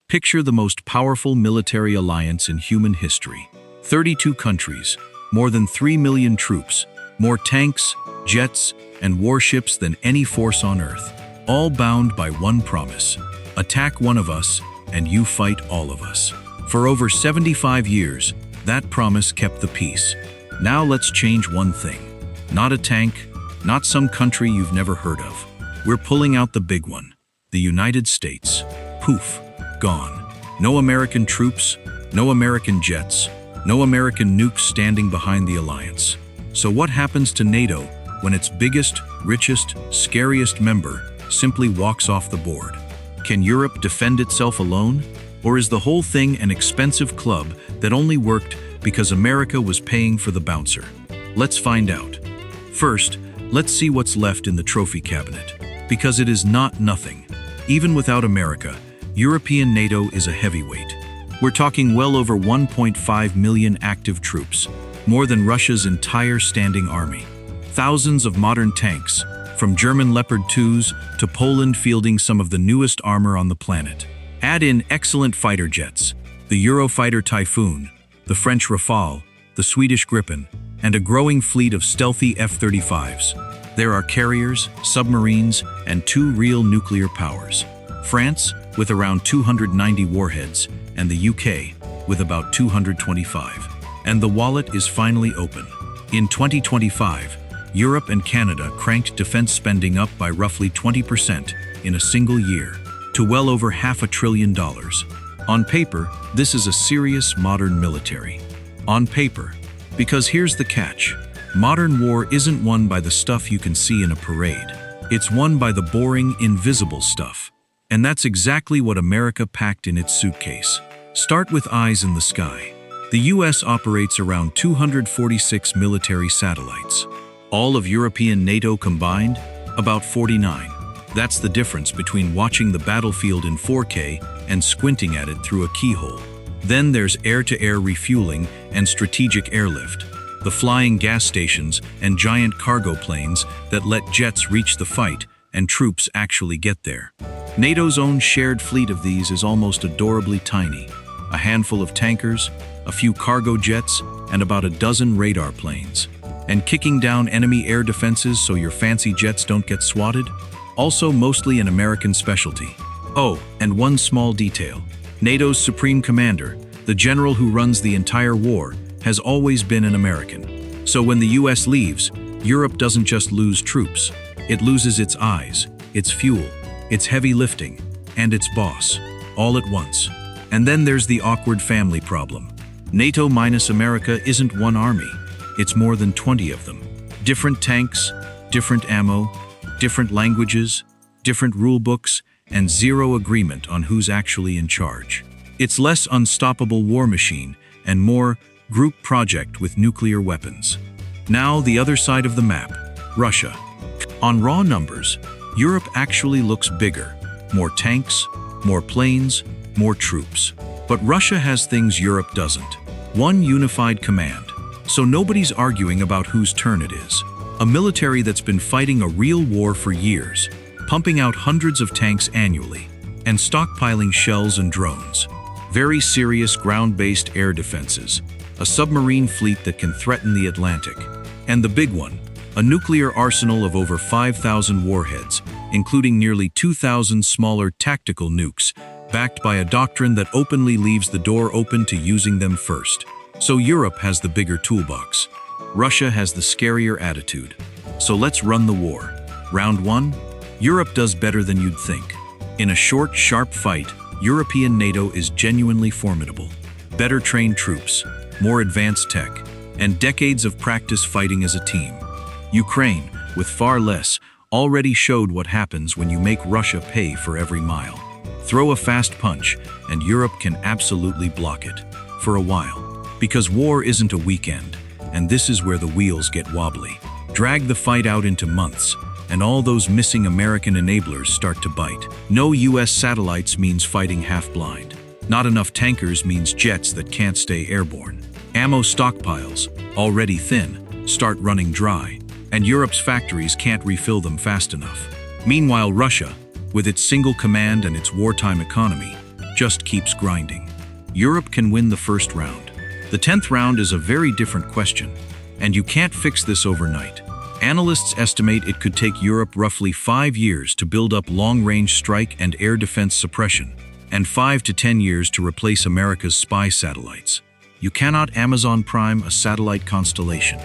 Picture the most powerful military alliance in human history. 32 countries, more than 3 million troops, more tanks, jets, and warships than any force on Earth, all bound by one promise: attack one of us, and you fight all of us. For over 75 years, that promise kept the peace. Now let's change one thing. Not a tank, not some country you've never heard of. We're pulling out the big one. The United States. Poof, gone. No American troops, no American jets, no American nukes standing behind the alliance. So what happens to NATO when its biggest, richest, scariest member simply walks off the board? Can Europe defend itself alone? Or is the whole thing an expensive club that only worked because America was paying for the bouncer? Let's find out. First, let's see what's left in the trophy cabinet. Because it is not nothing. Even without America, European NATO is a heavyweight. We're talking well over 1.5 million active troops, more than Russia's entire standing army. Thousands of modern tanks, from German Leopard 2s to Poland fielding some of the newest armor on the planet. Add in excellent fighter jets, the Eurofighter Typhoon, the French Rafale, the Swedish Gripen, and a growing fleet of stealthy F-35s. There are carriers, submarines, and 2 real nuclear powers. France, with around 290 warheads, and the UK, with about 225. And the wallet is finally open. In 2025, Europe and Canada cranked defense spending up by roughly 20% in a single year, to well over $500 billion. On paper, this is a serious modern military. On paper, because here's the catch. Modern war isn't won by the stuff you can see in a parade. It's won by the boring, invisible stuff. And that's exactly what America packed in its suitcase. Start with eyes in the sky. The US operates around 246 military satellites. All of European NATO combined, about 49. That's the difference between watching the battlefield in 4K and squinting at it through a keyhole. Then there's air-to-air refueling and strategic airlift, the flying gas stations and giant cargo planes that let jets reach the fight and troops actually get there. NATO's own shared fleet of these is almost adorably tiny. A handful of tankers, a few cargo jets, and about a dozen radar planes. And kicking down enemy air defenses so your fancy jets don't get swatted? Also mostly an American specialty. Oh, and one small detail. NATO's supreme commander, the general who runs the entire war, has always been an American. So when the US leaves, Europe doesn't just lose troops. It loses its eyes, its fuel, its heavy lifting, and its boss, all at once. And then there's the awkward family problem. NATO minus America isn't one army. It's more than 20 of them. Different tanks, different ammo, different languages, different rule books, and zero agreement on who's actually in charge. It's less unstoppable war machine and more group project with nuclear weapons. Now the other side of the map, Russia. On raw numbers, Europe actually looks bigger. More tanks, more planes, more troops. But Russia has things Europe doesn't. One unified command. So nobody's arguing about whose turn it is. A military that's been fighting a real war for years, pumping out hundreds of tanks annually, and stockpiling shells and drones. Very serious ground-based air defenses. A submarine fleet that can threaten the Atlantic. And the big one, a nuclear arsenal of over 5,000 warheads, including nearly 2,000 smaller tactical nukes, backed by a doctrine that openly leaves the door open to using them first. So Europe has the bigger toolbox. Russia has the scarier attitude. So let's run the war. Round 1. Europe does better than you'd think. In a short, sharp fight, European NATO is genuinely formidable. Better trained troops, more advanced tech, and decades of practice fighting as a team. Ukraine, with far less, already showed what happens when you make Russia pay for every mile. Throw a fast punch, and Europe can absolutely block it. For a while. Because war isn't a weekend, and this is where the wheels get wobbly. Drag the fight out into months, and all those missing American enablers start to bite. No US satellites means fighting half-blind. Not enough tankers means jets that can't stay airborne. Ammo stockpiles, already thin, start running dry, and Europe's factories can't refill them fast enough. Meanwhile, Russia, with its single command and its wartime economy, just keeps grinding. Europe can win the first round. The 10th round is a very different question, and you can't fix this overnight. Analysts estimate it could take Europe roughly 5 years to build up long-range strike and air defense suppression, and 5 to 10 years to replace America's spy satellites. You cannot Amazon Prime a satellite constellation.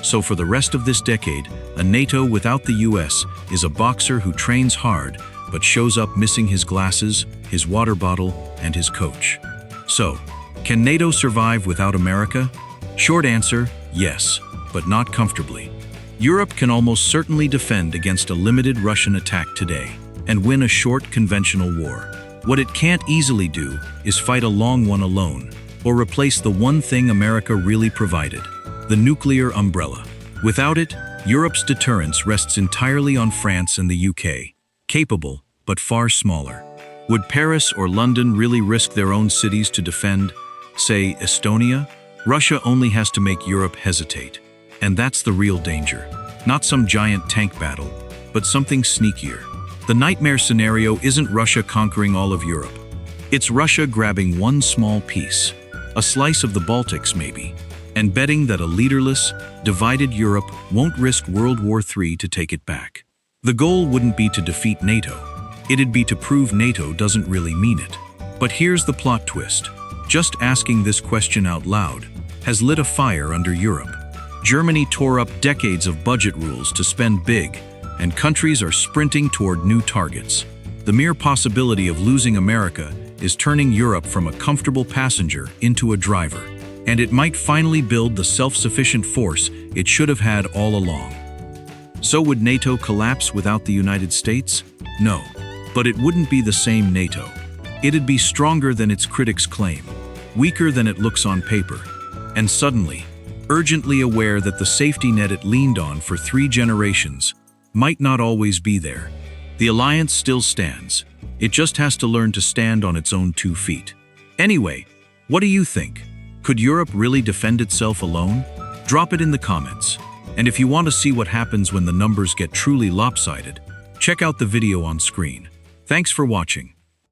So for the rest of this decade, a NATO without the US is a boxer who trains hard but shows up missing his glasses, his water bottle, and his coach. So, can NATO survive without America? Short answer, yes, but not comfortably. Europe can almost certainly defend against a limited Russian attack today and win a short conventional war. What it can't easily do is fight a long one alone or replace the one thing America really provided, the nuclear umbrella. Without it, Europe's deterrence rests entirely on France and the UK, capable but far smaller. Would Paris or London really risk their own cities to defend, say, Estonia? Russia only has to make Europe hesitate. And that's the real danger. Not some giant tank battle, but something sneakier. The nightmare scenario isn't Russia conquering all of Europe. It's Russia grabbing one small piece, a slice of the Baltics maybe, and betting that a leaderless, divided Europe won't risk World War III to take it back. The goal wouldn't be to defeat NATO. It'd be to prove NATO doesn't really mean it. But here's the plot twist. Just asking this question out loud has lit a fire under Europe. Germany tore up decades of budget rules to spend big, and countries are sprinting toward new targets. The mere possibility of losing America is turning Europe from a comfortable passenger into a driver, and it might finally build the self-sufficient force it should have had all along. So would NATO collapse without the United States? No, but it wouldn't be the same NATO. It'd be stronger than its critics claim, weaker than it looks on paper, and suddenly, urgently aware that the safety net it leaned on for 3 generations might not always be there. The alliance still stands. It just has to learn to stand on its own 2 feet. Anyway, what do you think? Could Europe really defend itself alone? Drop it in the comments. And if you want to see what happens when the numbers get truly lopsided, check out the video on screen. Thanks for watching.